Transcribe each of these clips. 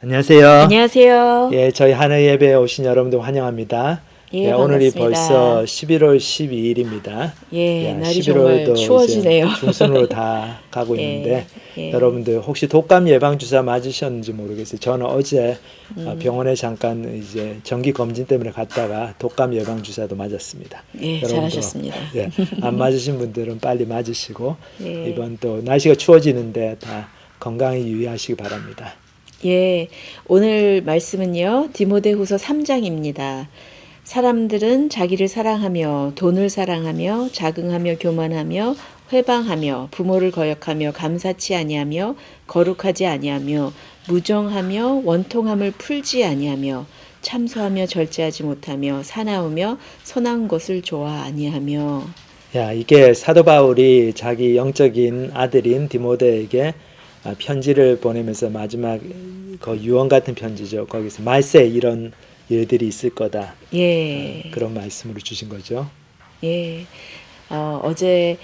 안녕하세요. 안녕하세요. 예, 저희 하늘 예배에 오신 여러분들 환영합니다. 예, 오늘이 반갑습니다. 벌써 11월 12일입니다. 예, 날이 정말 11월도 이제 추워지네요. 중순으로 다 가고 예, 있는데 예. 여러분들 혹시 독감 예방 주사 맞으셨는지 모르겠어요. 저는 어제 음, 병원에 잠깐 이제 정기 검진 때문에 갔다가 독감 예방 주사도 맞았습니다. 예, 여러분도 잘하셨습니다. 예, 안 맞으신 분들은 빨리 맞으시고 예, 이번 또 날씨가 추워지는데 다 건강히 유의하시기 바랍니다. 예. 오늘 말씀은요, 디모데후서 3장입니다. 사람들은 자기를 사랑하며 돈을 사랑하며 자긍하며 교만하며 회방하며 부모를 거역하며 감사치 아니하며 거룩하지 아니하며 무정하며 원통함을 풀지 아니하며 참소하며 절제하지 못하며 사나우며 선한 것을 좋아 아니하며. 야, 이게 사도 바울이 자기 영적인 아들인 디모데에게 편지를 보내면서 마지막 그 유언 같은 편지죠. 거기서 말세 이런 일들이 있을 거다. 예, 그런 말씀으로 주신 거죠. 예. 어제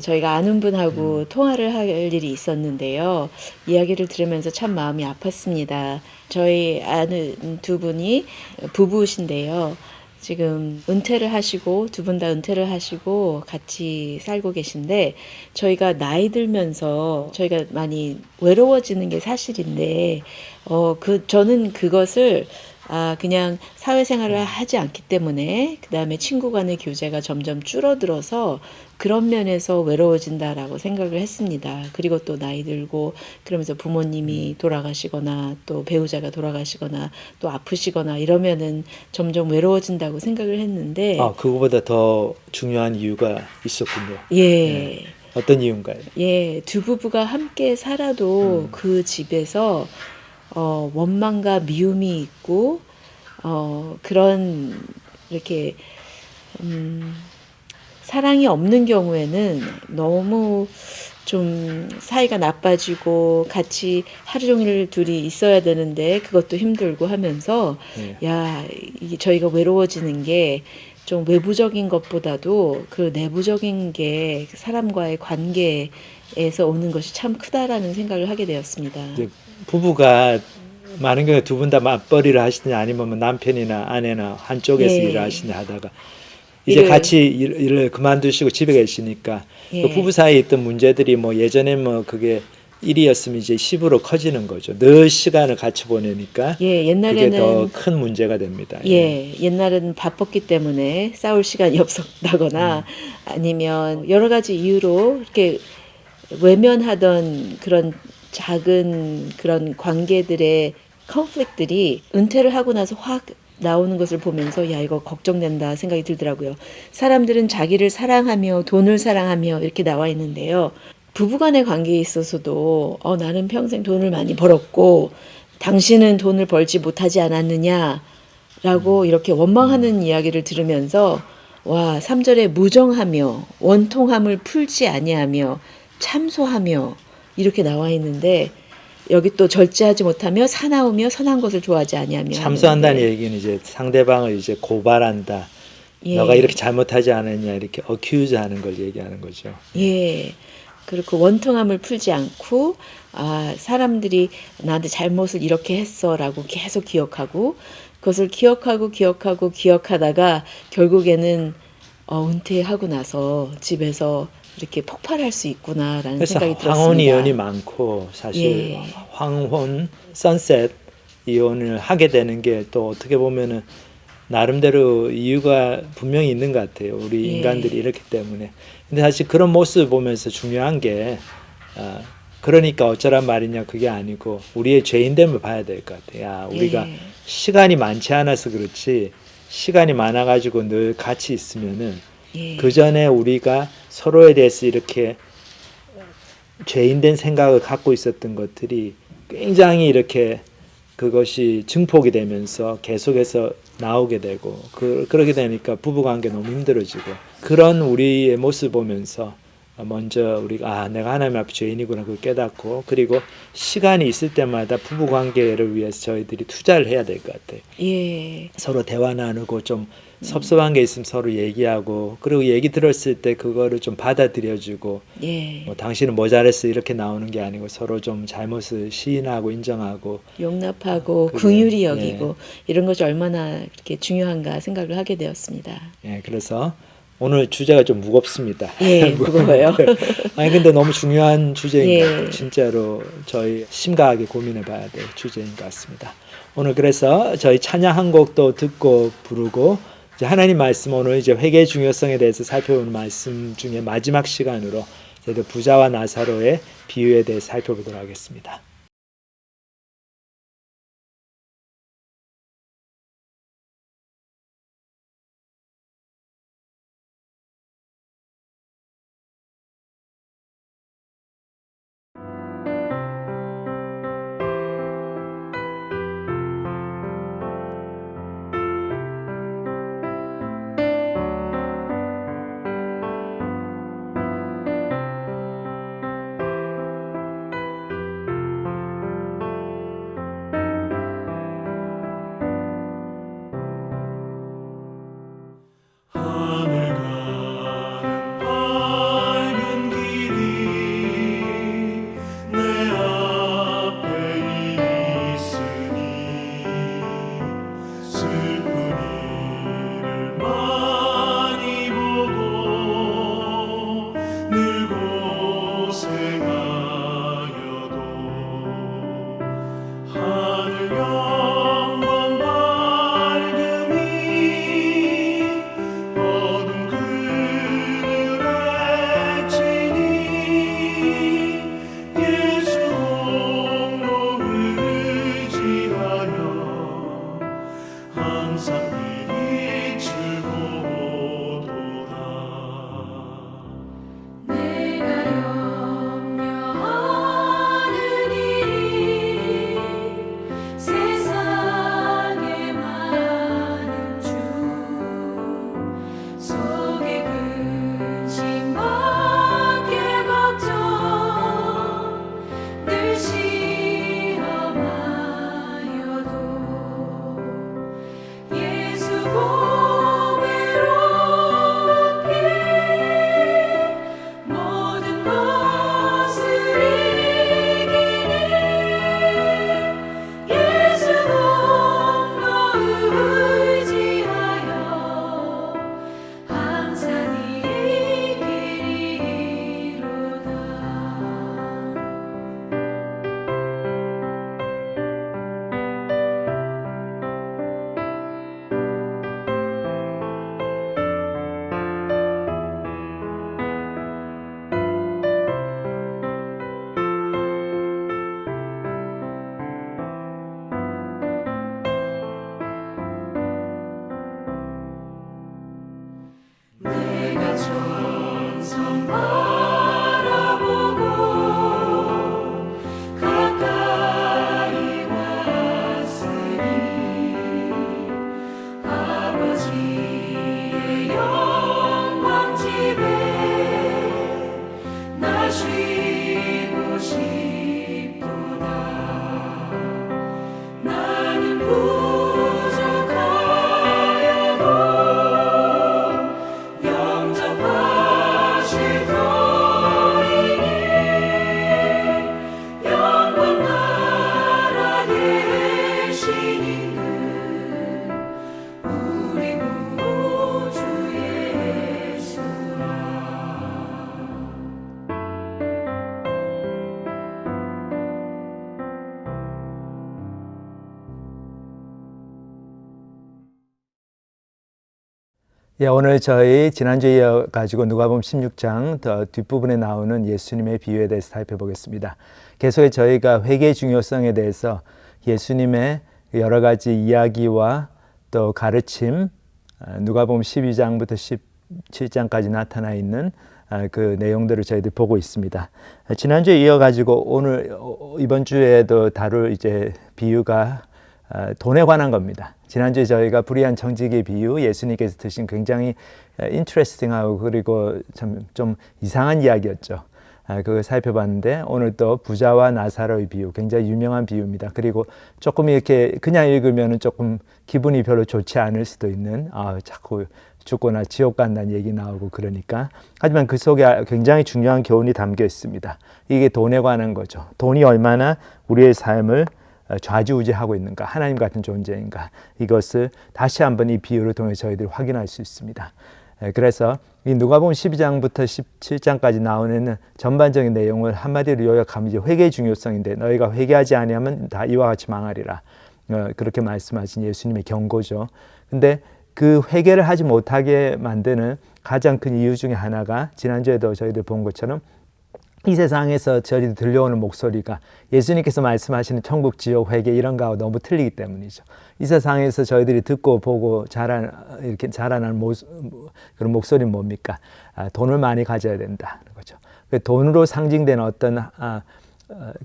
저희가 아는 분하고 통화를 할 일이 있었는데요. 이야기를 들으면서 참 마음이 아팠습니다. 저희 아는 두 분이 부부신데요. 지금 은퇴를 하시고 두 분 다 은퇴를 하시고 같이 살고 계신데 저희가 나이 들면서 저희가 많이 외로워지는 게 사실인데 저는 그것을 그냥 사회생활을 하지 않기 때문에 그다음에 친구 간의 교제가 점점 줄어들어서 그런 면에서 외로워진다라고 생각을 했습니다. 그리고 또 나이 들고 그러면서 부모님이 돌아가시거나 또 배우자가 돌아가시거나 또 아프시거나 이러면은 점점 외로워진다고 생각을 했는데 그거보다 더 중요한 이유가 있었군요. 예. 예. 어떤 이유인가요? 예, 두 부부가 함께 살아도 그 집에서 원망과 미움이 있고 그런 이렇게 사랑이 없는 경우에는 너무 좀 사이가 나빠지고 같이 하루 종일 둘이 있어야 되는데 그것도 힘들고 하면서 예. 야, 이게 저희가 외로워지는 게 좀 외부적인 것보다도 그 내부적인 게 사람과의 관계에서 오는 것이 참 크다라는 생각을 하게 되었습니다. 이제 부부가 많은 경우에 두 분 다 맞벌이를 하시느냐 아니면 뭐 남편이나 아내나 한쪽에서 일을 예, 하시느냐 하다가 이제 같이 일을 그만두시고 집에 계시니까 그 예, 부부 사이에 있던 문제들이 뭐 예전에 뭐 그게 일이었으면 이제 10으로 커지는 거죠. 늘 시간을 같이 보내니까 예, 그게 더 옛날에는 큰 문제가 됩니다. 예. 예, 옛날에는 바빴기 때문에 싸울 시간이 없었다거나 아니면 여러 가지 이유로 이렇게 외면하던 그런 작은 그런 관계들의 컨플릭트들이 은퇴를 하고 나서 확 나오는 것을 보면서 야, 이거 걱정된다 생각이 들더라고요. 사람들은 자기를 사랑하며 돈을 사랑하며 이렇게 나와 있는데요. 부부간의 관계에 있어서도 나는 평생 돈을 많이 벌었고 당신은 돈을 벌지 못하지 않았느냐라고 이렇게 원망하는 이야기를 들으면서 와, 3절에 무정하며 원통함을 풀지 아니하며 참소하며 이렇게 나와 있는데 여기 또 절제하지 못하며 사나우며 선한 것을 좋아하지 아니하며 참소한다는 하는데 얘기는 이제 상대방을 이제 고발한다. 너가 예, 이렇게 잘못하지 않았냐 이렇게 어큐즈 하는 걸 얘기하는 거죠. 예. 그리고 원통함을 풀지 않고 사람들이 나한테 잘못을 이렇게 했어라고 계속 기억하고 그것을 기억하고 기억하다가 결국에는 은퇴하고 나서 집에서 이렇게 폭발할 수 있구나라는 그래서 생각이 황혼 이혼이 들었습니다. 많고 사실 예, 황혼 선셋 이혼을 하게 되는 게 또 어떻게 보면은 나름대로 이유가 분명히 있는 것 같아요. 우리 인간들이 예, 이렇기 때문에. 근데 사실 그런 모습을 보면서 중요한 게 그러니까 어쩌란 말이냐 그게 아니고 우리의 죄인됨을 봐야 될 것 같아요. 야, 우리가 예, 시간이 많지 않아서 그렇지 시간이 많아가지고 늘 같이 있으면은 그 예, 전에 우리가 서로에 대해서 이렇게 죄인된 생각을 갖고 있었던 것들이 굉장히 이렇게 그것이 증폭이 되면서 계속해서 나오게 되고 그러게 되니까 부부관계 너무 힘들어지고 그런 우리의 모습 보면서 먼저 우리가 내가 하나님 앞에 죄인이구나 그걸 깨닫고, 그리고 시간이 있을 때마다 부부 관계를 위해서 저희들이 투자를 해야 될 것 같아요. 예. 서로 대화 나누고 좀 섭섭한 게 있으면 서로 얘기하고, 그리고 얘기 들었을 때 그거를 좀 받아들여주고, 예. 뭐 당신은 뭐 잘했어 이렇게 나오는 게 아니고 서로 좀 잘못을 시인하고 인정하고, 용납하고 그게, 긍휼히 여기고 이런 것이 얼마나 그렇게 중요한가 생각을 하게 되었습니다. 예, 그래서 오늘 주제가 좀 무겁습니다. 예, 무거워요. 아니 근데 너무 중요한 주제인 예. 것 같아요. 진짜로 저희 심각하게 고민해봐야 될 주제인 것 같습니다. 오늘 그래서 저희 찬양 한 곡도 듣고 부르고, 이제 하나님 말씀, 오늘 이제 회개의 중요성에 대해서 살펴보는 말씀 중에 마지막 시간으로 저희들 부자와 나사로의 비유에 대해 살펴보도록 하겠습니다. 하늘 가는 밝은 길이 내 앞에 있으니 슬픈 일을 많이 보고 늘 고생하여도 하늘 영광 밝음이 어둠 그늘에 치니 예수 홀로 의지하여 항상 빛을 보도다. 내가 염려하는 일이 세상에 많은 주 속에 근심 밖에 걱정 늘 시험하여도 예수 보배로운 피 모든 것을 이기니 예수 홀로 의지하여 항상 이기리로다. 내가 천성 바라보고 가까이 왔으니 아버지의 영광 집에 나 쉬고 싶도다. 나는 부족하여도 영접하실 터이니 영원 나라 되시는 그 우리 구주 예수라. 예, 오늘 저희 지난주에 이어가지고 누가복음 16장 더 뒷부분에 나오는 예수님의 비유에 대해서 살펴보겠습니다. 계속해 저희가 회개의 중요성에 대해서 예수님의 여러 가지 이야기와 또 가르침, 누가복음 12장부터 17장까지 나타나 있는 그 내용들을 저희들 보고 있습니다. 지난주에 이어가지고 오늘 이번 주에도 다룰 이제 비유가 돈에 관한 겁니다. 지난주에 저희가 불의한 청지기의 비유, 예수님께서 드신 굉장히 인트레스팅하고 그리고 좀 이상한 이야기였죠. 그걸 살펴봤는데 오늘 또 부자와 나사로의 비유, 굉장히 유명한 비유입니다. 그리고 조금 이렇게 그냥 읽으면 조금 기분이 별로 좋지 않을 수도 있는, 자꾸 죽거나 지옥 간다는 얘기 나오고 그러니까. 하지만 그 속에 굉장히 중요한 교훈이 담겨 있습니다. 이게 돈에 관한 거죠. 돈이 얼마나 우리의 삶을 좌지우지하고 있는가, 하나님 같은 존재인가, 이것을 다시 한번 이 비유를 통해 저희들이 확인할 수 있습니다. 그래서 이 누가복음 12장부터 17장까지 나오는 전반적인 내용을 한마디로 요약하면 이제 회개의 중요성인데, 너희가 회개하지 아니하면 다 이와 같이 망하리라, 그렇게 말씀하신 예수님의 경고죠. 근데 그 회개를 하지 못하게 만드는 가장 큰 이유 중에 하나가, 지난주에도 저희들 본 것처럼 이 세상에서 저희들 들려오는 목소리가 예수님께서 말씀하시는 천국, 지옥, 회개 이런 거하고 너무 틀리기 때문이죠. 이 세상에서 저희들이 듣고 보고 이렇게 자라나는 그런 목소리는 뭡니까? 돈을 많이 가져야 된다는 거죠. 돈으로 상징되는 어떤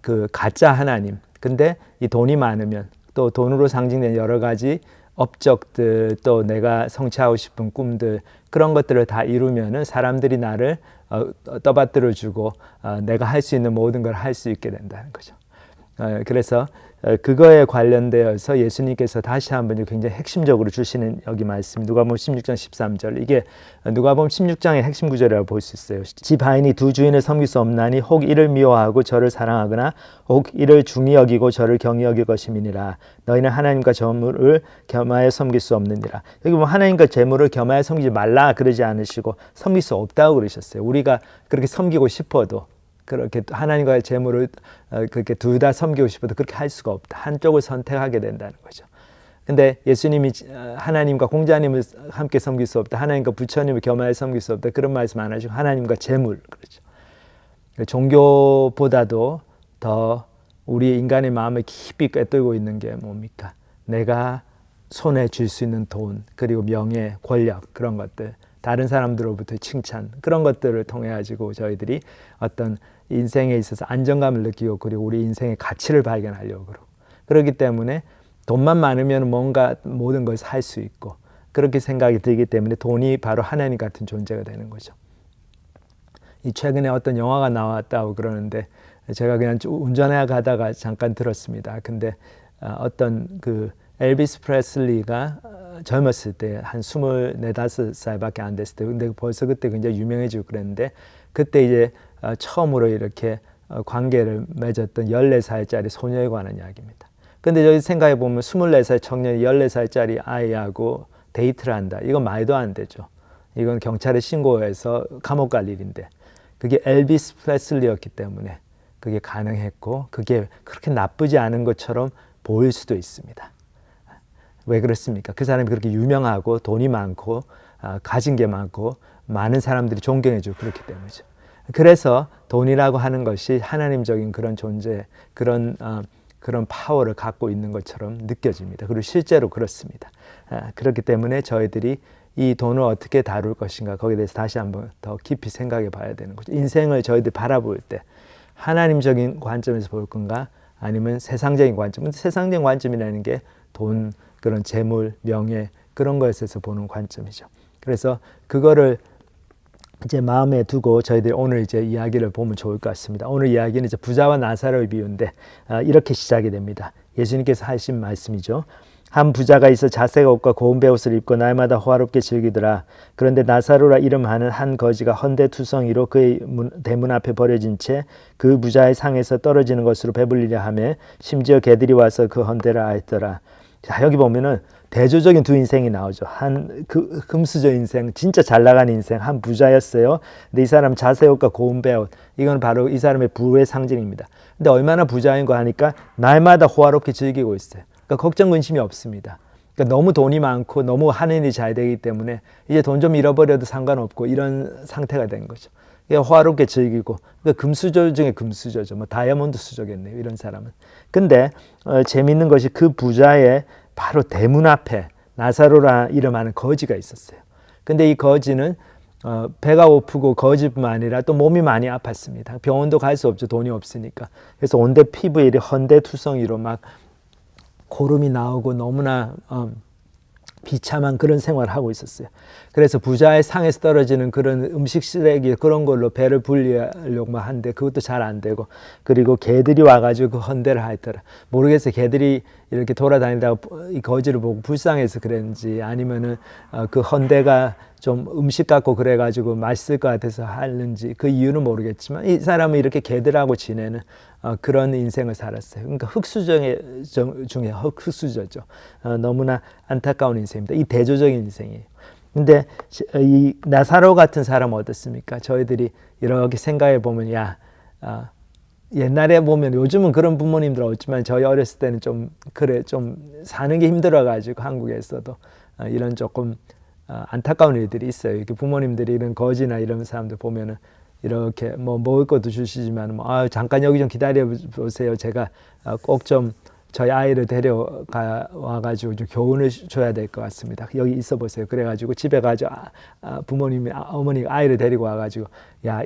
그 가짜 하나님. 근데 이 돈이 많으면 또 돈으로 상징되는 여러 가지 업적들, 또 내가 성취하고 싶은 꿈들, 그런 것들을 다 이루면은 사람들이 나를 떠받들어 주고 내가 할 수 있는 모든 걸 할 수 있게 된다는 거죠. 그래서 그거에 관련되어서 예수님께서 다시 한번 굉장히 핵심적으로 주시는 여기 말씀, 누가복음 16장 13절, 이게 누가복음 16장의 핵심 구절이라고 볼 수 있어요. 집 하인이 두 주인을 섬길 수 없나니 혹 이를 미워하고 저를 사랑하거나 혹 이를 중히 여기고 저를 경히 여길 것임이니라. 너희는 하나님과 재물을 겸하여 섬길 수 없느니라. 여기 보면 하나님과 재물을 겸하여 섬기지 말라 그러지 않으시고 섬길 수 없다고 그러셨어요. 우리가 그렇게 섬기고 싶어도, 그렇게 하나님과의 재물을 그렇게 둘 다 섬기고 싶어도 그렇게 할 수가 없다. 한쪽을 선택하게 된다는 거죠. 근데 예수님이 하나님과 공자님을 함께 섬길 수 없다, 하나님과 부처님을 겸하여 섬길 수 없다, 그런 말씀 안 하시고 하나님과 재물, 그렇죠. 종교보다도 더 우리 인간의 마음을 깊이 꿰뚫고 있는 게 뭡니까? 내가 손에 쥘 수 있는 돈, 그리고 명예, 권력, 그런 것들, 다른 사람들로부터의 칭찬, 그런 것들을 통해 가지고 저희들이 어떤 인생에 있어서 안정감을 느끼고, 그리고 우리 인생의 가치를 발견하려고 그러고, 그렇기 때문에 돈만 많으면 뭔가 모든 걸 살 수 있고, 그렇게 생각이 들기 때문에 돈이 바로 하나님 같은 존재가 되는 거죠. 이 최근에 어떤 영화가 나왔다고 그러는데 제가 그냥 운전해 가다가 잠깐 들었습니다. 근데 어떤 그 엘비스 프레슬리가 젊었을 때 한 24, 5살밖에 안 됐을 때, 근데 벌써 그때 굉장히 유명해지고 그랬는데, 그때 이제 처음으로 이렇게 관계를 맺었던 14살짜리 소녀에 관한 이야기입니다. 근데 저희 생각해 보면 24살 청년이 14살짜리 아이하고 데이트를 한다. 이건 말도 안 되죠. 이건 경찰에 신고해서 감옥 갈 일인데, 그게 엘비스 프레슬리였기 때문에 그게 가능했고, 그게 그렇게 나쁘지 않은 것처럼 보일 수도 있습니다. 왜 그렇습니까? 그 사람이 그렇게 유명하고 돈이 많고 가진 게 많고 많은 사람들이 존경해주고 그렇기 때문이죠. 그래서 돈이라고 하는 것이 하나님적인 그런 존재, 그런 파워를 갖고 있는 것처럼 느껴집니다. 그리고 실제로 그렇습니다. 그렇기 때문에 저희들이 이 돈을 어떻게 다룰 것인가, 거기에 대해서 다시 한번 더 깊이 생각해 봐야 되는 거죠. 인생을 저희들이 바라볼 때 하나님적인 관점에서 볼 건가, 아니면 세상적인 관점. 근데 세상적인 관점이라는 게 돈, 그런 재물, 명예, 그런 것에서 보는 관점이죠. 그래서 그거를 이제 마음에 두고 저희들이 오늘 이제 이야기를 보면 좋을 것 같습니다. 오늘 이야기는 이제 부자와 나사로의 비유인데 이렇게 시작이 됩니다. 예수님께서 하신 말씀이죠. 한 부자가 있어 자색 옷과 고운 베옷을 입고 날마다 호화롭게 즐기더라. 그런데 나사로라 이름하는 한 거지가 헌데투성이로 그의 대문 앞에 버려진 채 그 부자의 상에서 떨어지는 것으로 배불리려 하며 심지어 개들이 와서 그 헌데를 앓더라. 자, 여기 보면은 대조적인 두 인생이 나오죠. 한 금수저 인생, 진짜 잘 나가는 인생, 한 부자였어요. 근데 이 사람 자색 옷과 고운 베옷, 이건 바로 이 사람의 부의 상징입니다. 근데 얼마나 부자인 거 하니까 날마다 호화롭게 즐기고 있어요. 그러니까 걱정 근심이 없습니다. 그러니까 너무 돈이 많고 너무 하는 일이 잘 되기 때문에 이제 돈 좀 잃어버려도 상관없고 이런 상태가 된 거죠. 호화롭게 즐기고, 그러니까 금수저 중에 금수저죠. 뭐 다이아몬드 수저겠네요, 이런 사람은. 근데 재미있는 것이 그 부자의 바로 대문 앞에 나사로라 이름하는 거지가 있었어요. 근데 이 거지는 배가 고프고 거지뿐만 아니라 또 몸이 많이 아팠습니다. 병원도 갈 수 없죠, 돈이 없으니까. 그래서 온데 피부에 헌데투성이로 막 고름이 나오고 너무나 비참한 그런 생활을 하고 있었어요. 그래서 부자의 상에서 떨어지는 그런 음식 쓰레기 그런 걸로 배를 불리려고 하는데 그것도 잘 안 되고, 그리고 개들이 와가지고 그 헌대를 하였더라. 모르겠어요. 개들이 이렇게 돌아다니다가 이 거지를 보고 불쌍해서 그랬는지 아니면은 그 헌대가 좀 음식 같고 그래가지고 맛있을 것 같아서 하는지 그 이유는 모르겠지만 이 사람은 이렇게 개들하고 지내는 그런 인생을 살았어요. 그러니까 중에 흑수저죠. 너무나 안타까운 인생입니다. 이 대조적인 인생이에요. 근데 이 나사로 같은 사람은 어떻습니까? 저희들이 이렇게 생각해 보면 옛날에 보면 요즘은 그런 부모님들 없지만 저희 어렸을 때는 좀 사는 게 힘들어 가지고 한국에서도 이런 조금 안타까운 일들이 있어요. 이렇게 부모님들이 이런 거지나 이런 사람들 보면은 이렇게 뭐 먹을 것도 주시지만 잠깐 여기 좀 기다려 보세요. 제가 꼭 좀 저희 아이를 데려가 와가지고 좀 교훈을 줘야 될 것 같습니다. 여기 있어 보세요. 그래가지고 집에 가지고 부모님이 어머니가 아이를 데리고 와가지고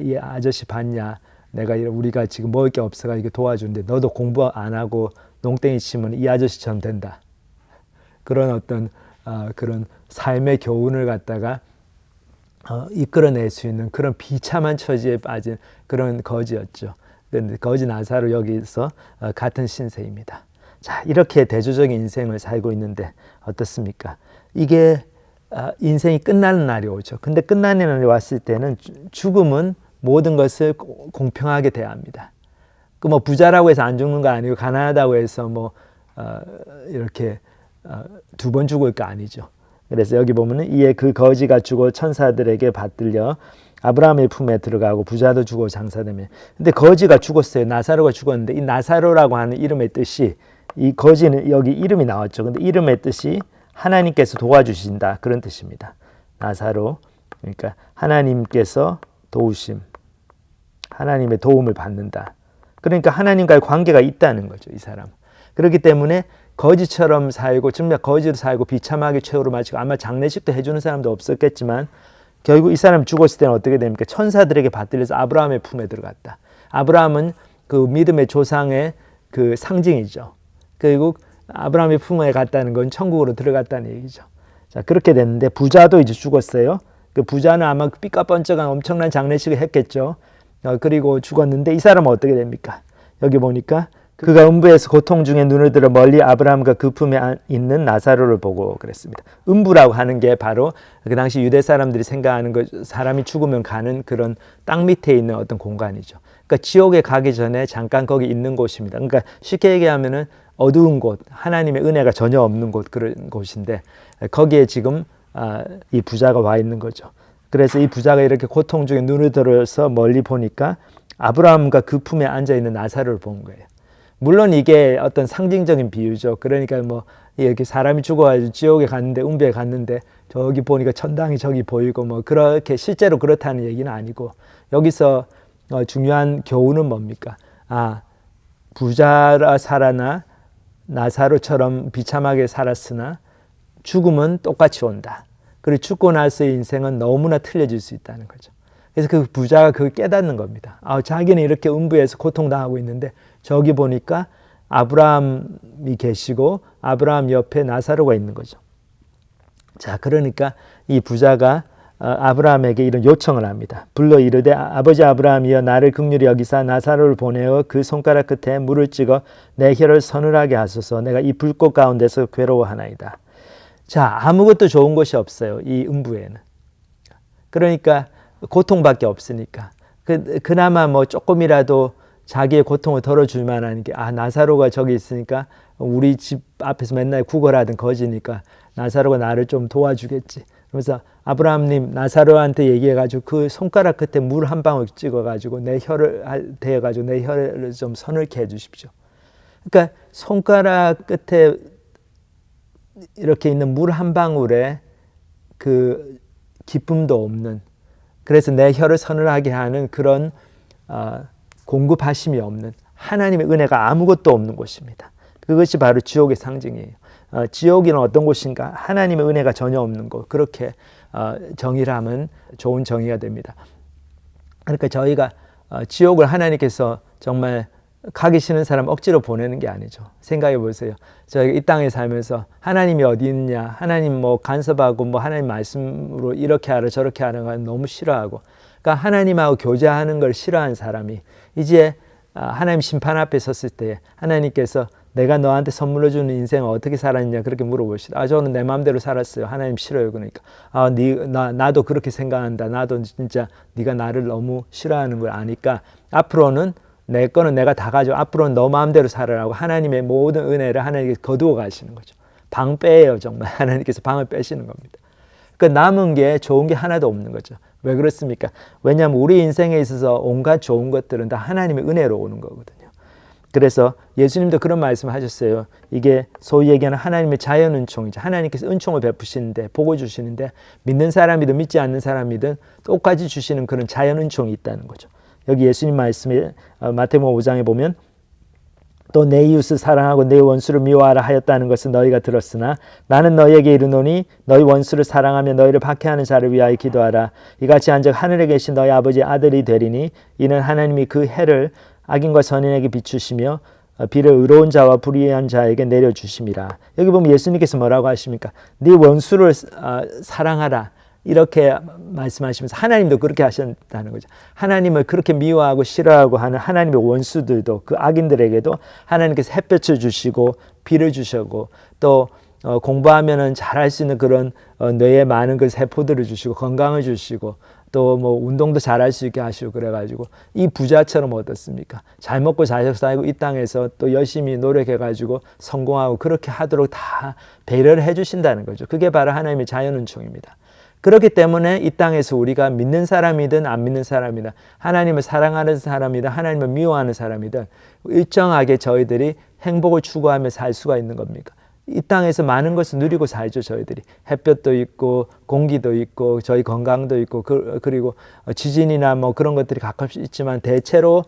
이 아저씨 봤냐? 우리가 지금 먹을 게 없어가지고 도와주는데 너도 공부 안 하고 농땡이 치면 이 아저씨처럼 된다. 그런 어떤 그런 삶의 교훈을 갖다가 이끌어낼 수 있는 그런 비참한 처지에 빠진 그런 거지였죠. 그런데 거지 나사로 여기서 같은 신세입니다. 자, 이렇게 대조적인 인생을 살고 있는데 어떻습니까? 이게 인생이 끝나는 날이 오죠. 근데 끝나는 날이 왔을 때는 죽음은 모든 것을 공평하게 대합니다. 그 뭐 부자라고 해서 안 죽는 거 아니고 가난하다고 해서 이렇게 두 번 죽을 거 아니죠. 그래서 여기 보면은 이에 그 거지가 죽어 천사들에게 받들려 아브라함의 품에 들어가고 부자도 죽어 장사되며. 근데 거지가 죽었어요. 나사로가 죽었는데 이 나사로라고 하는 이름의 뜻이, 이 거지는 여기 이름이 나왔죠. 근데 이름의 뜻이 하나님께서 도와주신다 그런 뜻입니다. 나사로, 그러니까 하나님께서 도우심, 하나님의 도움을 받는다. 그러니까 하나님과의 관계가 있다는 거죠, 이 사람. 그렇기 때문에 거지처럼 살고 정말 거지로 살고 비참하게 최후로 마치고 아마 장례식도 해주는 사람도 없었겠지만 결국 이 사람이 죽었을 때는 어떻게 됩니까? 천사들에게 받들려서 아브라함의 품에 들어갔다. 아브라함은 그 믿음의 조상의 그 상징이죠. 그리고 아브라함의 품에 갔다는 건 천국으로 들어갔다는 얘기죠. 자, 그렇게 됐는데 부자도 이제 죽었어요. 그 부자는 아마 삐까뻔쩍한 엄청난 장례식을 했겠죠. 그리고 죽었는데 이 사람은 어떻게 됩니까? 여기 보니까 그가 음부에서 고통 중에 눈을 들어 멀리 아브라함과 그 품에 있는 나사로를 보고 그랬습니다. 음부라고 하는 게 바로 그 당시 유대 사람들이 생각하는 사람이 죽으면 가는 그런 땅 밑에 있는 어떤 공간이죠. 그러니까 지옥에 가기 전에 잠깐 거기 있는 곳입니다. 그러니까 쉽게 얘기하면은 어두운 곳, 하나님의 은혜가 전혀 없는 곳, 그런 곳인데 거기에 지금 이 부자가 와 있는 거죠. 그래서 이 부자가 이렇게 고통 중에 눈을 들어서 멀리 보니까 아브라함과 그 품에 앉아 있는 나사로를 본 거예요. 물론 이게 어떤 상징적인 비유죠. 그러니까 뭐 이렇게 사람이 죽어가지고 지옥에 갔는데 음부에 갔는데 저기 보니까 천당이 저기 보이고 뭐 그렇게 실제로 그렇다는 얘기는 아니고 여기서 중요한 교훈은 뭡니까? 부자라 살아나 나사로처럼 비참하게 살았으나 죽음은 똑같이 온다. 그리고 죽고 나서의 인생은 너무나 틀려질 수 있다는 거죠. 그래서 그 부자가 그걸 깨닫는 겁니다. 자기는 이렇게 음부에서 고통당하고 있는데 저기 보니까 아브라함이 계시고 아브라함 옆에 나사로가 있는 거죠. 자, 그러니까 이 부자가 아브라함에게 이런 요청을 합니다. 불러 이르되 아버지 아브라함이여 나를 긍휼히 여기사 나사로를 보내어 그 손가락 끝에 물을 찍어 내 혀를 서늘하게 하소서. 내가 이 불꽃 가운데서 괴로워하나이다. 자, 아무것도 좋은 것이 없어요. 이 음부에는. 그러니까 고통밖에 없으니까. 그나마 뭐 조금이라도 자기의 고통을 덜어줄 만한 게 나사로가 저기 있으니까 우리 집 앞에서 맨날 구걸하던 거지니까 나사로가 나를 좀 도와주겠지. 그래서 아브라함님 나사로한테 얘기해가지고 그 손가락 끝에 물 한 방울 찍어가지고 내 혀를 대어가지고 내 혀를 좀 서늘게 해주십시오. 그러니까 손가락 끝에 이렇게 있는 물 한 방울에 그 기쁨도 없는, 그래서 내 혀를 서늘하게 하는 그런 공급하심이 없는 하나님의 은혜가 아무것도 없는 곳입니다. 그것이 바로 지옥의 상징이에요. 지옥이는 어떤 곳인가? 하나님의 은혜가 전혀 없는 곳. 그렇게 정의를 하면 좋은 정의가 됩니다. 그러니까 저희가 지옥을 하나님께서 정말 가기 싫은 사람 억지로 보내는 게 아니죠. 생각해 보세요. 저희가 이 땅에 살면서 하나님이 어디 있느냐, 하나님 뭐 간섭하고 뭐 하나님 말씀으로 이렇게 하라 저렇게 하는 걸 너무 싫어하고, 그러니까 하나님하고 교제하는 걸 싫어하는 사람이 이제 하나님 심판 앞에 섰을 때 하나님께서 내가 너한테 선물로 주는 인생을 어떻게 살았냐 그렇게 물어보시다. 저는 내 마음대로 살았어요. 하나님 싫어요. 그러니까 나도 그렇게 생각한다. 나도 진짜 네가 나를 너무 싫어하는 걸 아니까 앞으로는 내 거는 내가 다 가지고 앞으로는 너 마음대로 살아라고 하나님의 모든 은혜를 하나님께서 거두어 가시는 거죠. 방 빼요. 정말 하나님께서 방을 빼시는 겁니다. 그 남은 게 좋은 게 하나도 없는 거죠. 왜 그렇습니까? 왜냐하면 우리 인생에 있어서 온갖 좋은 것들은 다 하나님의 은혜로 오는 거거든요. 그래서 예수님도 그런 말씀을 하셨어요. 이게 소위 얘기하는 하나님의 자연 은총이죠. 하나님께서 은총을 베푸시는데, 복을 주시는데 믿는 사람이든 믿지 않는 사람이든 똑같이 주시는 그런 자연 은총이 있다는 거죠. 여기 예수님 말씀에 마태복음 5장에 보면 또 내 이웃을 사랑하고 내 원수를 미워하라 하였다는 것은 너희가 들었으나 나는 너희에게 이르노니 너희 원수를 사랑하며 너희를 박해하는 자를 위하여 기도하라. 이같이 한즉 하늘에 계신 너희 아버지의 아들이 되리니 이는 하나님이 그 해를 악인과 선인에게 비추시며 비를 의로운 자와 불의한 자에게 내려주심이라. 여기 보면 예수님께서 뭐라고 하십니까? 네 원수를 사랑하라. 이렇게 말씀하시면서 하나님도 그렇게 하셨다는 거죠. 하나님을 그렇게 미워하고 싫어하고 하는 하나님의 원수들도, 그 악인들에게도 하나님께서 햇볕을 주시고 비를 주시고 또 공부하면은 잘할 수 있는 그런 뇌에 많은 그 세포들을 주시고 건강을 주시고 또 뭐 운동도 잘할 수 있게 하시고 그래가지고 이 부자처럼 어떻습니까? 잘 먹고 잘 살고 이 땅에서 또 열심히 노력해가지고 성공하고 그렇게 하도록 다 배려를 해주신다는 거죠. 그게 바로 하나님의 자연 은총입니다. 그렇기 때문에 이 땅에서 우리가 믿는 사람이든 안 믿는 사람이든 하나님을 사랑하는 사람이든 하나님을 미워하는 사람이든 일정하게 저희들이 행복을 추구하며 살 수가 있는 겁니까? 이 땅에서 많은 것을 누리고 살죠. 저희들이 햇볕도 있고 공기도 있고 저희 건강도 있고 그리고 지진이나 뭐 그런 것들이 가끔씩 있지만 대체로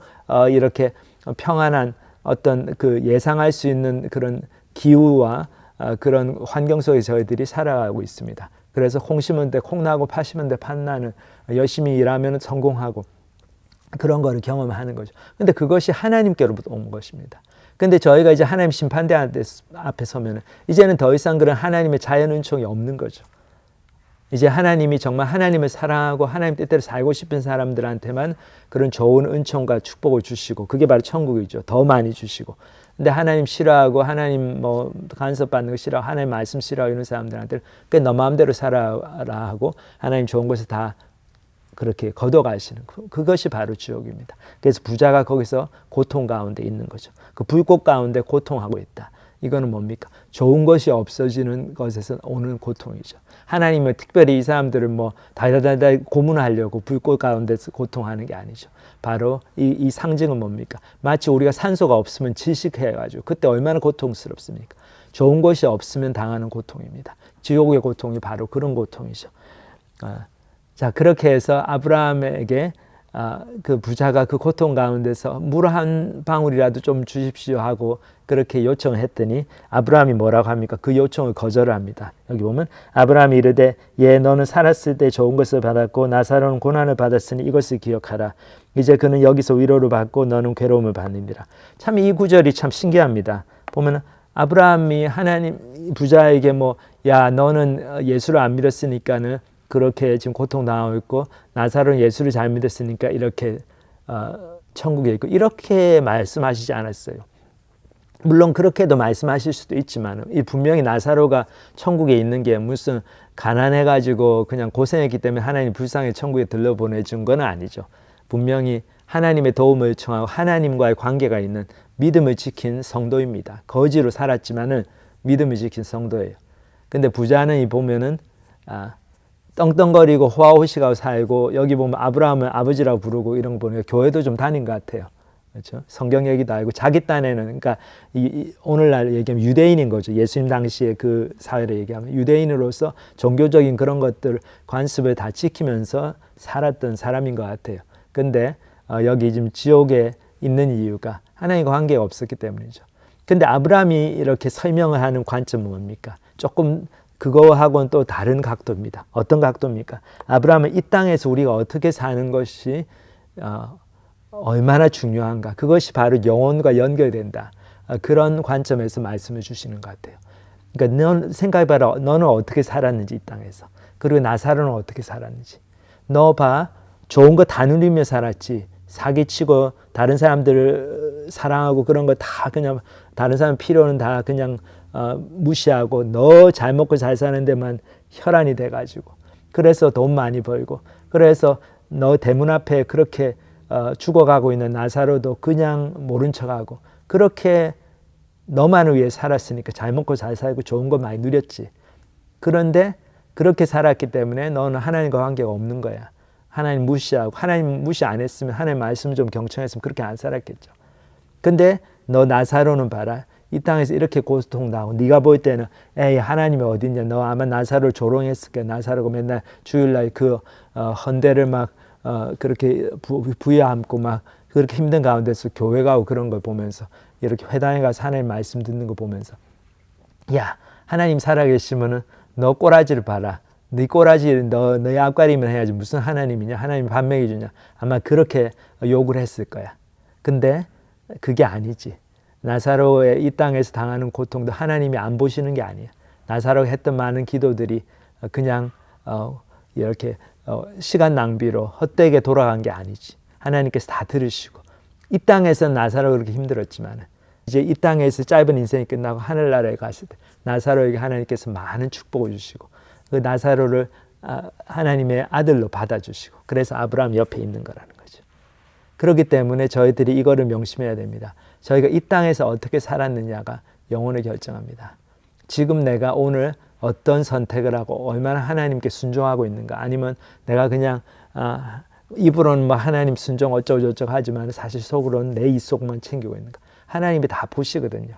이렇게 평안한 어떤 그 예상할 수 있는 그런 기후와 그런 환경 속에 저희들이 살아가고 있습니다. 그래서 콩 심은 데 콩 나고 파 심은 데 팥 나는, 열심히 일하면 성공하고 그런 거를 경험하는 거죠. 근데 그것이 하나님께로부터 온 것입니다. 근데 저희가 이제 하나님 심판대 앞에 서면 이제는 더 이상 그런 하나님의 자연 은총이 없는 거죠. 이제 하나님이 정말 하나님을 사랑하고 하나님 뜻대로 살고 싶은 사람들한테만 그런 좋은 은총과 축복을 주시고 그게 바로 천국이죠. 더 많이 주시고. 근데 하나님 싫어하고 하나님 뭐 간섭받는 거 싫어하고 하나님 말씀 싫어하고 이런 사람들한테는 너 마음대로 살아라 하고 하나님 좋은 것을 다 그렇게 걷어가시는 그것이 바로 지옥입니다. 그래서 부자가 거기서 고통 가운데 있는 거죠. 그 불꽃 가운데 고통하고 있다. 이거는 뭡니까? 좋은 것이 없어지는 것에서 오는 고통이죠. 하나님은 특별히 이 사람들을 뭐 달달달 고문하려고 불꽃 가운데서 고통하는 게 아니죠. 바로 이 상징은 뭡니까? 마치 우리가 산소가 없으면 질식해가지고 그때 얼마나 고통스럽습니까? 좋은 것이 없으면 당하는 고통입니다. 지옥의 고통이 바로 그런 고통이죠. 자, 그렇게 해서 아브라함에게 그 부자가 그 고통 가운데서 물 한 방울이라도 좀 주십시오 하고 그렇게 요청을 했더니 아브라함이 뭐라고 합니까? 그 요청을 거절을 합니다. 여기 보면 아브라함이 이르되 예 너는 살았을 때 좋은 것을 받았고 나사로는 고난을 받았으니 이것을 기억하라. 이제 그는 여기서 위로를 받고 너는 괴로움을 받느니라. 참 이 구절이 참 신기합니다. 보면 아브라함이 하나님 부자에게 뭐 야 너는 예수를 안 믿었으니까는 그렇게 지금 고통당하고 있고 나사로는 예수를 잘 믿었으니까 이렇게 천국에 있고 이렇게 말씀하시지 않았어요. 물론 그렇게도 말씀하실 수도 있지만 분명히 나사로가 천국에 있는 게 무슨 가난해가지고 그냥 고생했기 때문에 하나님 불쌍히 천국에 들러보내준 건 아니죠. 분명히 하나님의 도움을 요청하고 하나님과의 관계가 있는 믿음을 지킨 성도입니다. 거지로 살았지만은 믿음을 지킨 성도예요. 근데 부자는 이 보면은 떵떵거리고 호화호식하고 살고 여기 보면 아브라함을 아버지라고 부르고 이런 거 보니까 교회도 좀 다닌 것 같아요. 그렇죠? 성경 얘기도 알고 자기 딴에는 그러니까 오늘날 얘기하면 유대인인 거죠. 예수님 당시에 그 사회를 얘기하면 유대인으로서 종교적인 그런 것들 관습을 다 지키면서 살았던 사람인 것 같아요. 근데 여기 지금 지옥에 있는 이유가 하나님과 관계가 없었기 때문이죠. 근데 아브라함이 이렇게 설명을 하는 관점은 뭡니까? 조금 그거하고는 또 다른 각도입니다. 어떤 각도입니까? 아브라함은 이 땅에서 우리가 어떻게 사는 것이 얼마나 중요한가. 그것이 바로 영혼과 연결된다. 그런 관점에서 말씀을 주시는 것 같아요. 그러니까 넌 생각해봐라. 너는 어떻게 살았는지 이 땅에서. 그리고 나사로는 어떻게 살았는지. 너 봐. 좋은 거 다 누리며 살았지. 사기치고 다른 사람들을 사랑하고 그런 거 다 그냥 다른 사람 필요는 다 그냥 무시하고 너 잘 먹고 잘 사는 데만 혈안이 돼가지고 그래서 돈 많이 벌고 그래서 너 대문 앞에 그렇게 죽어가고 있는 나사로도 그냥 모른 척하고 그렇게 너만을 위해 살았으니까 잘 먹고 잘 살고 좋은 거 많이 누렸지. 그런데 그렇게 살았기 때문에 너는 하나님과 관계가 없는 거야. 하나님 무시하고 하나님 무시 안 했으면 하나님 말씀 좀 경청했으면 그렇게 안 살았겠죠. 근데 너 나사로는 봐라. 이 땅에서 이렇게 고통당하고 네가 볼 때는 에이 하나님이 어딨냐. 너 아마 나사로를 조롱했을 거야. 나사로가 맨날 주일날 그 헌대를 막 그렇게 부여함고 막 그렇게 힘든 가운데서 교회 가고 그런 걸 보면서 이렇게 회당에 가서 하나님 말씀 듣는 거 보면서 야 하나님 살아계시면은 너 꼬라지를 봐라. 네 꼬라지를 너의 앞가림을 해야지 무슨 하나님이냐. 하나님 밥 먹여주냐. 아마 그렇게 욕을 했을 거야. 근데 그게 아니지. 나사로의 이 땅에서 당하는 고통도 하나님이 안 보시는 게 아니야. 나사로가 했던 많은 기도들이 그냥 이렇게 시간 낭비로 헛되게 돌아간 게 아니지. 하나님께서 다 들으시고 이 땅에서 나사로가 그렇게 힘들었지만 이제 이 땅에서 짧은 인생이 끝나고 하늘나라에 갔을 때 나사로에게 하나님께서 많은 축복을 주시고 그 나사로를 하나님의 아들로 받아주시고 그래서 아브라함 옆에 있는 거라는 거죠. 그렇기 때문에 저희들이 이거를 명심해야 됩니다. 저희가 이 땅에서 어떻게 살았느냐가 영혼을 결정합니다. 지금 내가 오늘 어떤 선택을 하고 얼마나 하나님께 순종하고 있는가 아니면 내가 그냥 입으로는 뭐 하나님 순종 어쩌고저쩌고 하지만 사실 속으로는 내 입속만 챙기고 있는가. 하나님이 다 보시거든요.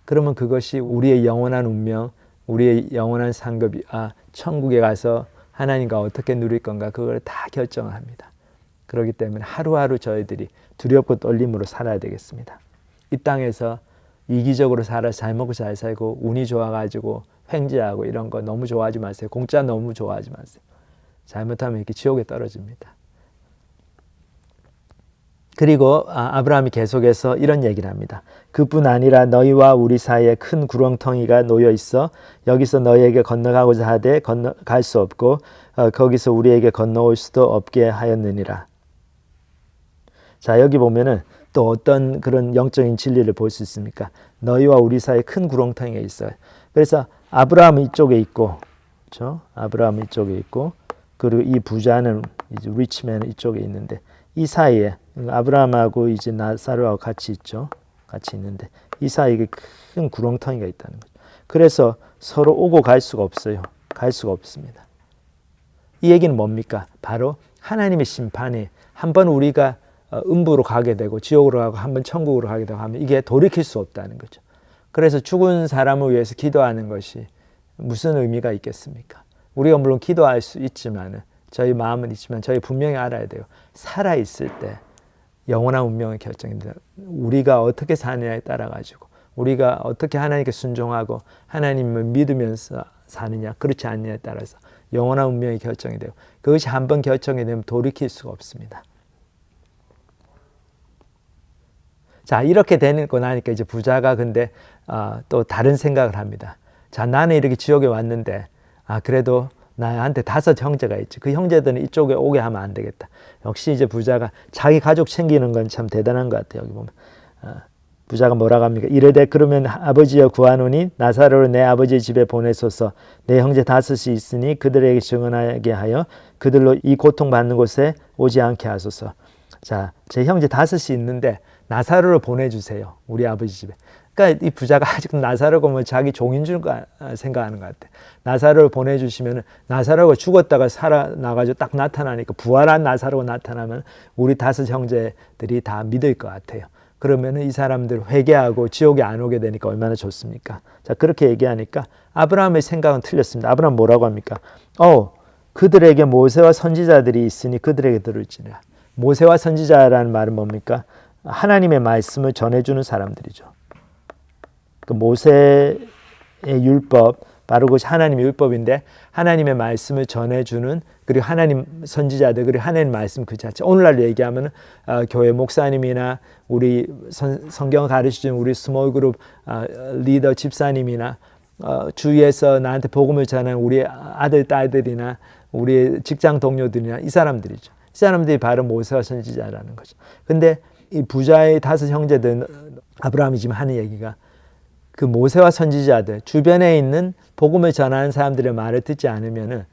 그러면 그것이 우리의 영원한 운명, 우리의 영원한 상급이 천국에 가서 하나님과 어떻게 누릴 건가 그걸 다 결정을 합니다. 그렇기 때문에 하루하루 저희들이 두렵고 떨림으로 살아야 되겠습니다. 이 땅에서 이기적으로 살아서 잘 먹고 잘 살고 운이 좋아가지고 횡재하고 이런 거 너무 좋아하지 마세요. 공짜 너무 좋아하지 마세요. 잘못하면 이렇게 지옥에 떨어집니다. 그리고 아브라함이 계속해서 이런 얘기를 합니다. 그뿐 아니라 너희와 우리 사이에 큰 구렁텅이가 놓여 있어 여기서 너희에게 건너가고자 하되 건너갈 수 없고 거기서 우리에게 건너올 수도 없게 하였느니라. 자 여기 보면은 또 어떤 그런 영적인 진리를 볼 수 있습니까? 너희와 우리 사이에 큰 구렁텅이가 있어요. 그래서 아브라함은 이쪽에 있고, 그렇죠? 아브라함은 이쪽에 있고, 그리고 이 부자는 이제 리치맨은 이쪽에 있는데 이 사이에 아브라함하고 이제 나사로하고 같이 있죠. 같이 있는데 이 사이에 큰 구렁텅이가 있다는 거죠. 그래서 서로 오고 갈 수가 없어요. 갈 수가 없습니다. 이 얘기는 뭡니까? 바로 하나님의 심판이 한번 우리가 음부로 가게 되고 지옥으로 가고 한번 천국으로 가게 되고 하면 이게 돌이킬 수 없다는 거죠. 그래서 죽은 사람을 위해서 기도하는 것이 무슨 의미가 있겠습니까? 우리가 물론 기도할 수 있지만 저희 마음은 있지만 저희 분명히 알아야 돼요. 살아있을 때 영원한 운명의 결정입니다. 우리가 어떻게 사느냐에 따라 가지고 우리가 어떻게 하나님께 순종하고 하나님을 믿으면서 사느냐 그렇지 않느냐에 따라서 영원한 운명이 결정이 돼요. 그것이 한번 결정이 되면 돌이킬 수가 없습니다. 자 이렇게 되고 나니까 이제 부자가 근데 또 다른 생각을 합니다. 자 나는 이렇게 지옥에 왔는데 그래도 나한테 5 형제가 있지. 그 형제들은 이쪽에 오게 하면 안 되겠다. 역시 이제 부자가 자기 가족 챙기는 건 참 대단한 것 같아요. 여기 보면 부자가 뭐라고 합니까? 이르되 그러면 아버지여 구하노니 나사로를 내 아버지 집에 보내소서. 내 형제 5이 있으니 그들에게 증언하게 하여 그들로 이 고통받는 곳에 오지 않게 하소서. 자, 제 형제 5이 있는데 나사로를 보내주세요. 우리 아버지 집에. 그러니까 이 부자가 아직 나사로가 뭐 자기 종인 줄 생각하는 것 같아. 나사로를 보내주시면 나사로가 죽었다가 살아나가지고 딱 나타나니까 부활한 나사로가 나타나면 우리 5 형제들이 다 믿을 것 같아요. 그러면 이 사람들 회개하고 지옥에 안 오게 되니까 얼마나 좋습니까? 자 그렇게 얘기하니까 아브라함의 생각은 틀렸습니다. 아브라함 뭐라고 합니까? 그들에게 모세와 선지자들이 있으니 그들에게 들을지니라. 모세와 선지자라는 말은 뭡니까? 하나님의 말씀을 전해주는 사람들이죠. 그 모세의 율법 바로 그것이 하나님의 율법인데 하나님의 말씀을 전해주는 그리고 하나님 선지자들 그리고 하나님 말씀 그 자체 오늘날 얘기하면 교회 목사님이나 우리 성경을 가르치는 우리 스몰그룹 리더 집사님이나 주위에서 나한테 복음을 전하는 우리 아들 딸들이나 우리 직장 동료들이나 이 사람들이죠. 이 사람들이 바로 모세와 선지자라는 거죠. 근데 이 부자의 5 형제들 아브라함이 지금 하는 얘기가 그 모세와 선지자들 주변에 있는 복음을 전하는 사람들의 말을 듣지 않으면은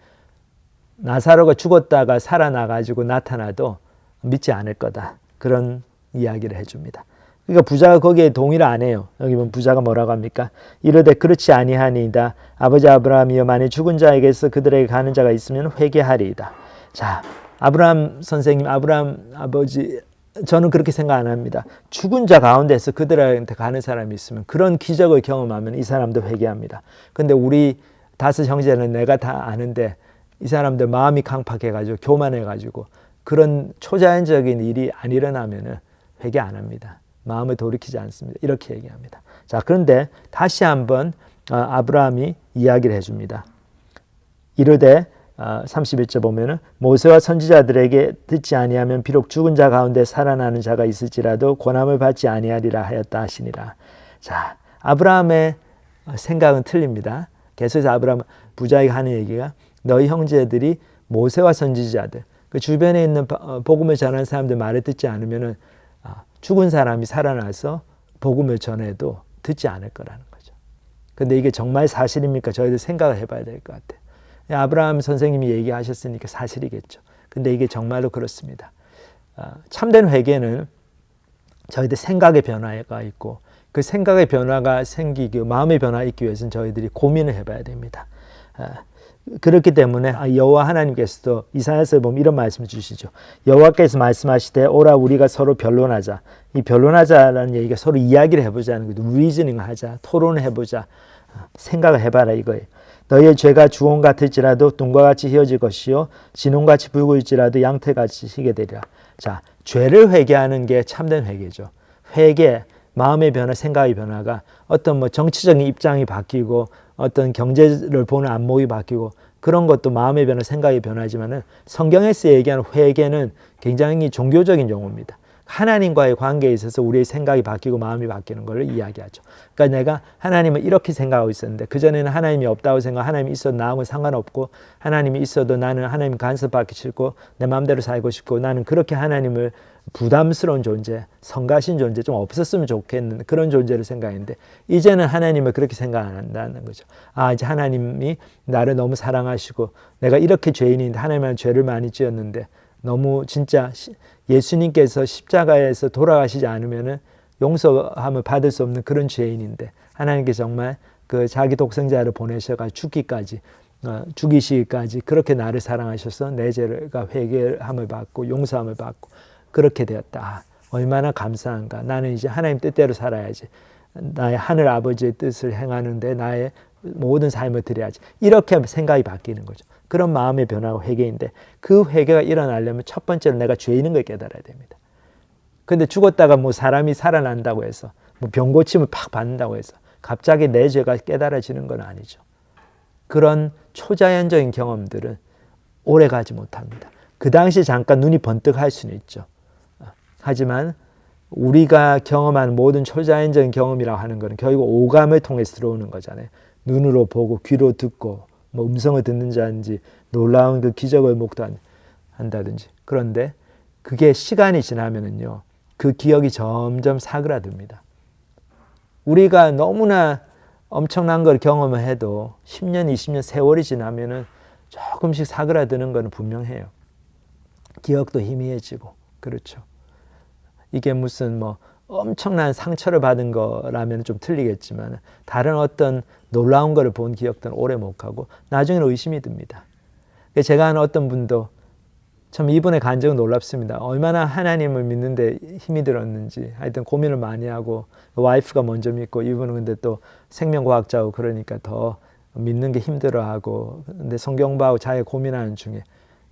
나사로가 죽었다가 살아나가지고 나타나도 믿지 않을 거다. 그런 이야기를 해줍니다. 그러니까 부자가 거기에 동의를 안 해요. 여기 보면 부자가 뭐라고 합니까? 이르되 그렇지 아니하니이다. 아버지 아브라함이여 만일 죽은 자에게서 그들에게 가는 자가 있으면 회개하리이다. 자, 아브라함 선생님, 아브라함 아버지 저는 그렇게 생각 안 합니다. 죽은 자 가운데서 그들한테 가는 사람이 있으면 그런 기적을 경험하면 이 사람도 회개합니다. 근데 우리 5 형제는 내가 다 아는데 이 사람들 마음이 강팍해가지고 교만해가지고 그런 초자연적인 일이 안 일어나면은 회개 안 합니다. 마음을 돌이키지 않습니다. 이렇게 얘기합니다. 자, 그런데 다시 한번 아브라함이 이야기를 해줍니다. 이르되 31절 보면은 모세와 선지자들에게 듣지 아니하면 비록 죽은 자 가운데 살아나는 자가 있을지라도 권함을 받지 아니하리라 하였다 하시니라. 자, 아브라함의 생각은 틀립니다. 계속해서 아브라함 부자에게 하는 얘기가 너희 형제들이 모세와 선지자들 그 주변에 있는 복음을 전하는 사람들 말을 듣지 않으면은 죽은 사람이 살아나서 복음을 전해도 듣지 않을 거라는 거죠. 근데 이게 정말 사실입니까? 저희들 생각을 해봐야 될 것 같아요. 아브라함 선생님이 얘기하셨으니까 사실이겠죠. 근데 이게 정말로 그렇습니다. 참된 회개는 저희들 생각의 변화가 있고 그 생각의 변화가 생기고 마음의 변화가 있기 위해서는 저희들이 고민을 해봐야 됩니다. 그렇기 때문에 여호와 하나님께서도 이사야서에 보면 이런 말씀을 주시죠. 여호와께서 말씀하시되 오라 우리가 서로 변론하자. 이 변론하자라는 얘기가 서로 이야기를 해보자는 거죠. 리즈닝 하자, 토론을 해보자, 생각을 해봐라 이거예요. 너희의 죄가 주홍 같을지라도 둠과 같이 희어질 것이요 진홍같이 붉을지라도 양털같이 희게 되리라. 자, 죄를 회개하는 게 참된 회개죠. 회개, 마음의 변화, 생각의 변화가 어떤 뭐 정치적인 입장이 바뀌고 어떤 경제를 보는 안목이 바뀌고 그런 것도 마음의 변화, 생각의 변화지만은 성경에서 얘기하는 회개는 굉장히 종교적인 용어입니다. 하나님과의 관계에 있어서 우리의 생각이 바뀌고 마음이 바뀌는 걸 이야기하죠. 그러니까 내가 하나님을 이렇게 생각하고 있었는데 그전에는 하나님이 없다고 생각하고 하나님이 있어도 나하고는 상관없고 하나님이 있어도 나는 하나님 간섭받기 싫고 내 마음대로 살고 싶고 나는 그렇게 하나님을 부담스러운 존재, 성가신 존재 좀 없었으면 좋겠는 그런 존재를 생각했는데 이제는 하나님을 그렇게 생각 안 한다는 거죠. 이제 하나님이 나를 너무 사랑하시고 내가 이렇게 죄인인데 하나님은 죄를 많이 지었는데 너무 진짜 예수님께서 십자가에서 돌아가시지 않으면은 용서함을 받을 수 없는 그런 죄인인데 하나님께서 정말 그 자기 독생자를 보내셔가 죽이시기까지 그렇게 나를 사랑하셔서 내 죄가 회개함을 받고 용서함을 받고 그렇게 되었다. 얼마나 감사한가. 나는 이제 하나님 뜻대로 살아야지. 나의 하늘 아버지의 뜻을 행하는데 나의 모든 삶을 드려야지. 이렇게 생각이 바뀌는 거죠. 그런 마음의 변화가 회개인데 그 회개가 일어나려면 첫 번째로 내가 죄인인 걸 깨달아야 됩니다. 근데 죽었다가 뭐 사람이 살아난다고 해서 뭐 병 고침을 팍 받는다고 해서 갑자기 내 죄가 깨달아지는 건 아니죠. 그런 초자연적인 경험들은 오래 가지 못합니다. 그 당시 잠깐 눈이 번뜩할 수는 있죠. 하지만 우리가 경험한 모든 초자연적인 경험이라고 하는 것은 결국 오감을 통해서 들어오는 거잖아요. 눈으로 보고 귀로 듣고 뭐 음성을 듣는 자인지 놀라운 그 기적을 목도한다든지. 그런데 그게 시간이 지나면은요, 그 기억이 점점 사그라듭니다. 우리가 너무나 엄청난 걸 경험을 해도 10년, 20년 세월이 지나면은 조금씩 사그라드는 것은 분명해요. 기억도 희미해지고, 그렇죠. 이게 무슨 뭐 엄청난 상처를 받은 거라면 좀 틀리겠지만 다른 어떤 놀라운 거를 본 기억들은 오래 못 가고 나중에는 의심이 듭니다. 제가 아는 어떤 분도 참 이분의 간증은 놀랍습니다. 얼마나 하나님을 믿는데 힘이 들었는지 하여튼 고민을 많이 하고 와이프가 먼저 믿고 이분은 근데 또 생명과학자고 그러니까 더 믿는 게 힘들어하고 근데 성경 봐고 자기 고민하는 중에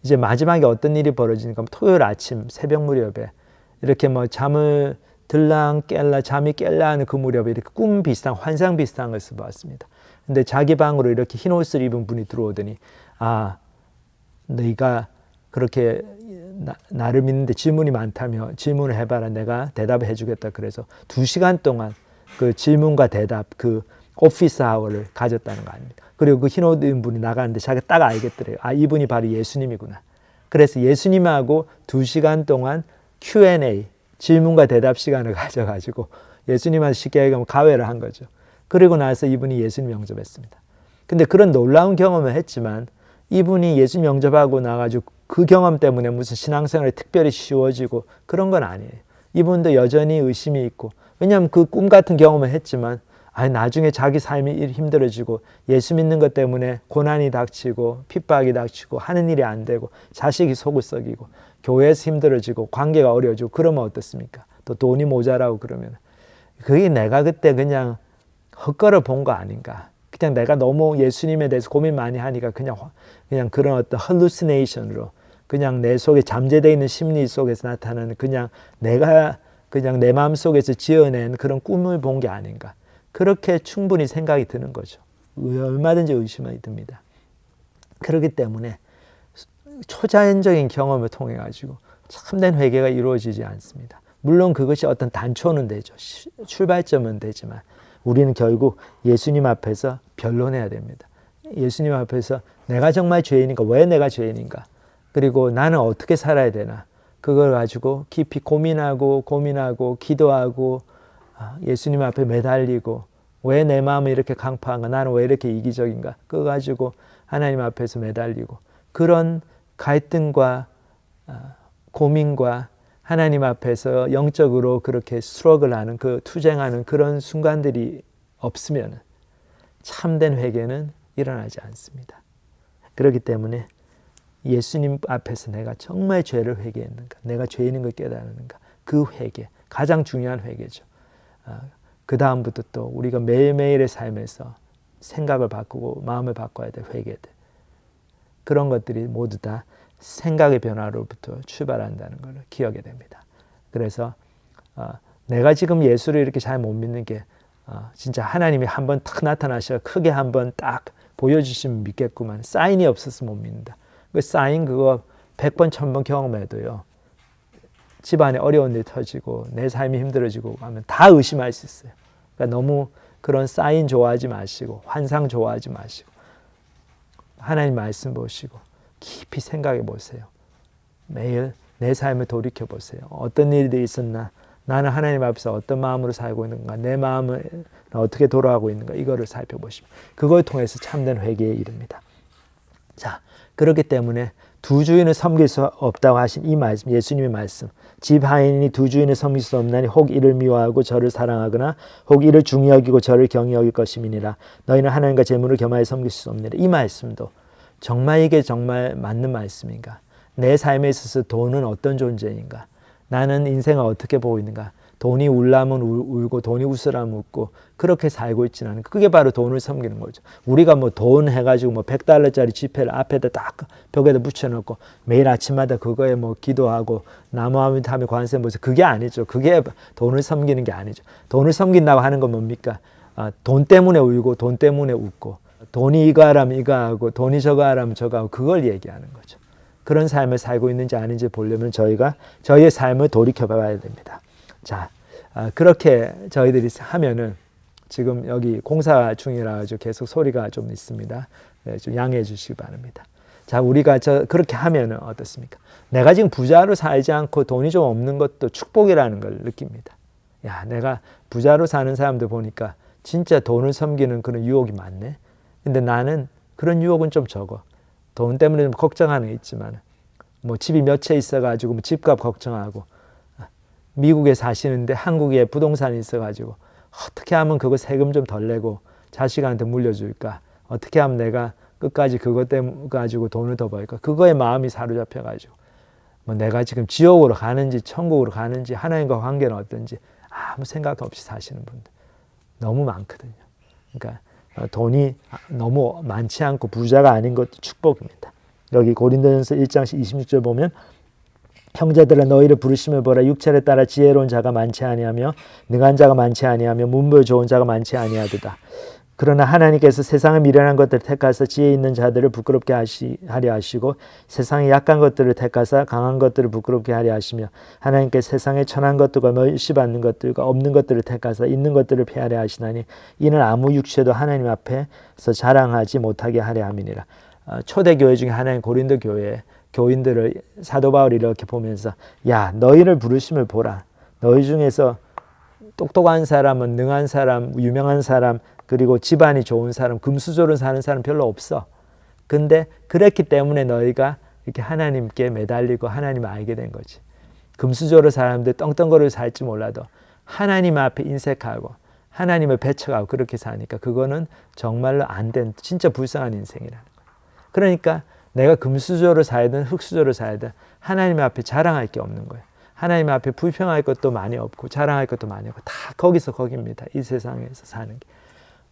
이제 마지막에 어떤 일이 벌어지니까 토요일 아침 새벽 무렵에 이렇게 뭐 잠을 들랑 깰라 잠이 깰라 하는 그 무렵에 이렇게 꿈 비슷한 환상 비슷한 것을 봤습니다. 근데 자기 방으로 이렇게 흰 옷을 입은 분이 들어오더니 아 너희가 그렇게 나를 믿는데 질문이 많다며 질문을 해봐라 내가 대답을 해주겠다. 그래서 2시간 동안 그 질문과 대답 그 오피스 아워를 가졌다는 거 아닙니까? 그리고 그 흰 옷 입은 분이 나가는데 자기가 딱 알겠더래요. 아 이분이 바로 예수님이구나. 그래서 예수님하고 2시간 동안 Q&A 질문과 대답 시간을 가져가지고 예수님한테 쉽게 얘기하면 가회를 한 거죠. 그리고 나서 이분이 예수님 영접했습니다. 근데 그런 놀라운 경험을 했지만 이분이 예수님 영접하고 나가지고 그 경험 때문에 무슨 신앙생활이 특별히 쉬워지고 그런 건 아니에요. 이분도 여전히 의심이 있고 왜냐하면 그 꿈 같은 경험을 했지만 나중에 자기 삶이 힘들어지고 예수 믿는 것 때문에 고난이 닥치고 핍박이 닥치고 하는 일이 안 되고 자식이 속을 썩이고 교회에서 힘들어지고 관계가 어려워지고 그러면 어떻습니까? 또 돈이 모자라고 그러면 그게 내가 그때 그냥 헛걸어 본 거 아닌가? 그냥 내가 너무 예수님에 대해서 고민 많이 하니까 그냥 그런 어떤 hallucination으로 그냥 내 속에 잠재되어 있는 심리 속에서 나타나는 그냥 내가 그냥 내 마음 속에서 지어낸 그런 꿈을 본 게 아닌가? 그렇게 충분히 생각이 드는 거죠. 얼마든지 의심이 듭니다. 그렇기 때문에 초자연적인 경험을 통해 가지고 참된 회개가 이루어지지 않습니다. 물론 그것이 어떤 단초는 되죠. 출발점은 되지만 우리는 결국 예수님 앞에서 변론해야 됩니다. 예수님 앞에서 내가 정말 죄인인가? 왜 내가 죄인인가? 그리고 나는 어떻게 살아야 되나? 그걸 가지고 깊이 고민하고 기도하고 예수님 앞에 매달리고 왜 내 마음이 이렇게 강팍한가? 나는 왜 이렇게 이기적인가? 그거 가지고 하나님 앞에서 매달리고 그런 갈등과 고민과 하나님 앞에서 영적으로 그렇게 스트러글하는 그 투쟁하는 그런 순간들이 없으면 참된 회개는 일어나지 않습니다. 그렇기 때문에 예수님 앞에서 내가 정말 죄를 회개했는가, 내가 죄인인 걸 깨달았는가, 그 회개 가장 중요한 회개죠. 그 다음부터 또 우리가 매일매일의 삶에서 생각을 바꾸고 마음을 바꿔야 될 회개들, 그런 것들이 모두 다 생각의 변화로부터 출발한다는 걸 기억해야 됩니다. 그래서 내가 지금 예수를 이렇게 잘 못 믿는 게 진짜 하나님이 한번 탁 나타나셔 크게 한번 딱 보여주시면 믿겠구만. 사인이 없어서 못 믿는다. 그 사인 그거 100번 1000번 경험해도요, 집안에 어려운 일 터지고 내 삶이 힘들어지고 하면 다 의심할 수 있어요. 그러니까 너무 그런 사인 좋아하지 마시고 환상 좋아하지 마시고 하나님 말씀 보시고 깊이 생각해 보세요. 매일 내 삶을 돌이켜 보세요. 어떤 일들이 있었나? 나는 하나님 앞에서 어떤 마음으로 살고 있는가? 내 마음을 어떻게 돌아가고 있는가? 이거를 살펴보시면 그걸 통해서 참된 회개에 이릅니다. 자, 그렇기 때문에 두 주인을 섬길 수 없다고 하신 이 말씀, 예수님의 말씀. 집 하인이 두 주인을 섬길 수 없나니 혹 이를 미워하고 저를 사랑하거나 혹 이를 중히 여기고 저를 경히 여길 것임이니라. 너희는 하나님과 재물을 겸하여 섬길 수 없느니라. 이 말씀도 정말 이게 정말 맞는 말씀인가? 내 삶에 있어서 돈은 어떤 존재인가? 나는 인생을 어떻게 보고 있는가? 돈이 울라면 울고 돈이 웃으라면 웃고 그렇게 살고 있지는 않은, 그게 바로 돈을 섬기는 거죠. 우리가 뭐 돈 해가지고 뭐 $100짜리 지폐를 앞에다 딱 벽에다 붙여놓고 매일 아침마다 그거에 뭐 기도하고 나무아미타미 관세 모세, 그게 아니죠. 그게 돈을 섬기는 게 아니죠. 돈을 섬긴다고 하는 건 뭡니까? 돈 때문에 울고 돈 때문에 웃고 돈이 이거 하라면 이거 하고 돈이 저거 하라면 저거 하고 그걸 얘기하는 거죠. 그런 삶을 살고 있는지 아닌지 보려면 저희가 저희의 삶을 돌이켜 봐야 됩니다. 자, 그렇게 저희들이 하면은 지금 여기 공사 중이라 가지고 계속 소리가 좀 있습니다. 네, 좀 양해해 주시기 바랍니다. 자, 우리가 그렇게 하면은 어떻습니까? 내가 지금 부자로 살지 않고 돈이 좀 없는 것도 축복이라는 걸 느낍니다. 야, 내가 부자로 사는 사람들 보니까 진짜 돈을 섬기는 그런 유혹이 많네. 근데 나는 그런 유혹은 좀 적어. 돈 때문에 좀 걱정하는 게 있지만 뭐 집이 몇 채 있어가지고 뭐 집값 걱정하고, 미국에 사시는데 한국에 부동산이 있어가지고 어떻게 하면 그거 세금 좀 덜 내고 자식한테 물려줄까? 어떻게 하면 내가 끝까지 그것 때문에 가지고 돈을 더 벌까? 그거에 마음이 사로잡혀가지고 뭐 내가 지금 지옥으로 가는지 천국으로 가는지 하나님과 관계는 어떤지 아무 생각 없이 사시는 분들 너무 많거든요. 그러니까 돈이 너무 많지 않고 부자가 아닌 것도 축복입니다. 여기 고린도전서 1장 26절 보면 형제들아 너희를 부르심을 보라. 육체를 따라 지혜로운 자가 많지 아니하며 능한 자가 많지 아니하며 문벌 좋은 자가 많지 아니하도다. 그러나 하나님께서 세상의 미련한 것들을 택하사 지혜 있는 자들을 부끄럽게 하려 하시고 세상의 약한 것들을 택하사 강한 것들을 부끄럽게 하려 하시며 하나님께서 세상의 천한 것들과 멸시받는 것들과 없는 것들을 택하사 있는 것들을 피하려 하시나니 이는 아무 육체도 하나님 앞에서 자랑하지 못하게 하려 함이니라. 초대교회 중에 하나인 고린도 교회 교인들을 사도 바울이 이렇게 보면서 야 너희를 부르심을 보라. 너희 중에서 똑똑한 사람은 능한 사람, 유명한 사람, 그리고 집안이 좋은 사람, 금수저로 사는 사람 별로 없어. 근데 그랬기 때문에 너희가 이렇게 하나님께 매달리고 하나님을 알게 된 거지. 금수저로 사람들 떵떵거리고 살지 몰라도 하나님 앞에 인색하고 하나님을 배척하고 그렇게 사니까 그거는 정말로 안 된 진짜 불쌍한 인생이라는 거야. 그러니까 내가 금수저로 살든 흙수저로 살든 하나님 앞에 자랑할 게 없는 거예요. 하나님 앞에 불평할 것도 많이 없고 자랑할 것도 많이 없고 다 거기서 거기입니다. 이 세상에서 사는 게.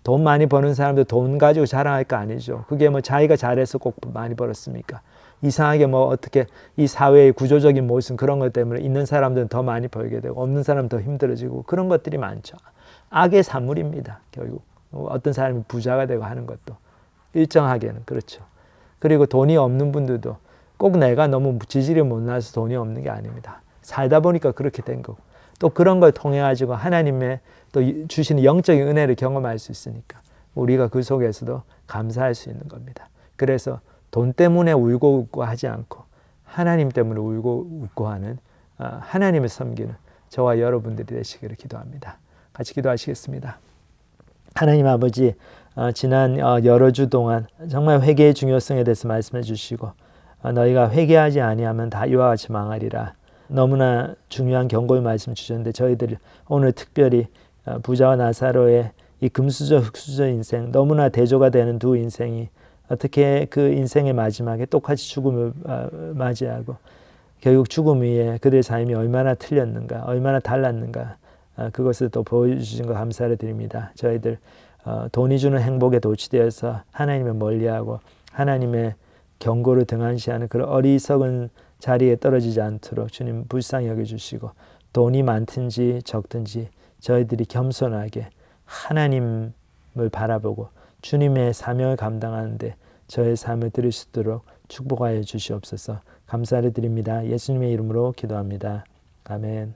돈 많이 버는 사람도 돈 가지고 자랑할 거 아니죠. 그게 뭐 자기가 잘해서 꼭 많이 벌었습니까? 이상하게 뭐 어떻게 이 사회의 구조적인 모순 그런 것 때문에 있는 사람들은 더 많이 벌게 되고 없는 사람은 더 힘들어지고 그런 것들이 많죠. 악의 산물입니다. 결국 어떤 사람이 부자가 되고 하는 것도 일정하게는 그렇죠. 그리고 돈이 없는 분들도 꼭 내가 너무 지질이 못나서 돈이 없는 게 아닙니다. 살다 보니까 그렇게 된 거고 또 그런 걸 통해 가지고 하나님의 또 주시는 영적인 은혜를 경험할 수 있으니까 우리가 그 속에서도 감사할 수 있는 겁니다. 그래서 돈 때문에 울고 웃고 하지 않고 하나님 때문에 울고 웃고 하는 하나님을 섬기는 저와 여러분들이 되시기를 기도합니다. 같이 기도하시겠습니다. 하나님 아버지 지난 여러 주 동안 정말 회개의 중요성에 대해서 말씀해 주시고 너희가 회개하지 아니하면 다 이와 같이 망하리라. 너무나 중요한 경고의 말씀 주셨는데 저희들 오늘 특별히 부자와 나사로의 이 금수저 흙수저 인생 너무나 대조가 되는 두 인생이 어떻게 그 인생의 마지막에 똑같이 죽음을 맞이하고 결국 죽음 위에 그들의 삶이 얼마나 틀렸는가 얼마나 달랐는가 그것을 또 보여주신 것 감사를 드립니다. 저희들 돈이 주는 행복에 도취되어서 하나님을 멀리하고 하나님의 경고를 등한시하는 그런 어리석은 자리에 떨어지지 않도록 주님 불쌍히 여겨주시고 돈이 많든지 적든지 저희들이 겸손하게 하나님을 바라보고 주님의 사명을 감당하는데 저의 삶을 드릴 수 있도록 축복하여 주시옵소서. 감사를 드립니다. 예수님의 이름으로 기도합니다. 아멘.